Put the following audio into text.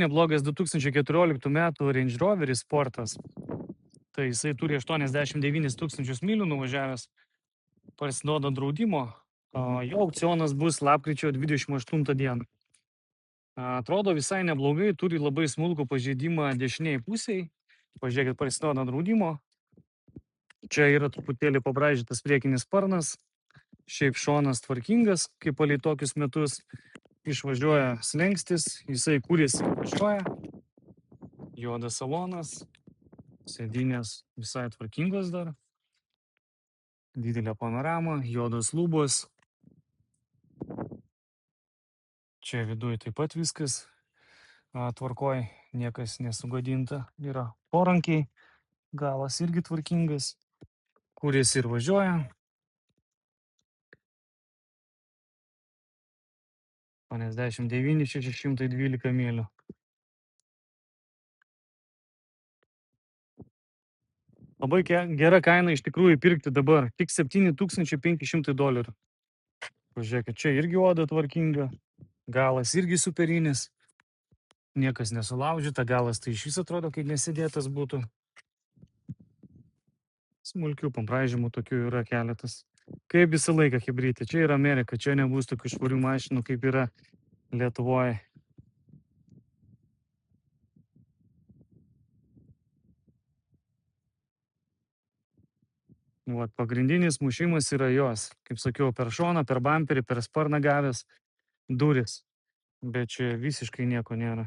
Neblogas 2014 metų Range Roveris Sportas. Tai jisai turi 89 tūkstančius mylių nuvažiavęs, parsiduoda draudimo. Jo aukcionas bus lapkričio 28 dieną. Atrodo visai neblogai, turi labai smulkų pažeidimą dešiniai pusiai. Pažiūrėkit, parsiduoda draudimo. Čia yra truputėlį pabraižytas priekinis sparnas. Šiaip šonas tvarkingas, kaip palei tokius metus. Išvažiuoja slengstis, jisai kūrėsi važiuoja. Juodas salonas. Sėdynės visai tvarkingos dar. Didelė panorama, juodos lubos. Čia viduje taip pat viskas tvarkoj, niekas nesugadinta. Yra porankiai, galas irgi tvarkingas, kuris ir važiuoja. 89 612 mylių. Labai gera kaina iš tikrųjų pirkti dabar, tik $7500. Pažiūrėkit, čia irgi oda tvarkinga, galas irgi superinis. Niekas nesulaužyta, galas tai iš vis atrodo, kaip nesidėtas būtų. Smulkių pabraižymų tokių yra keletas. Kaip visą laiką hibridai. Čia yra Amerika, čia nebus tokių švarių mašinų, kaip yra Lietuvoje. Pagrindinis mušimas yra jos. Kaip sakiau, per šoną, per bamperį, per sparną gavęs duris. Bet čia visiškai nieko nėra.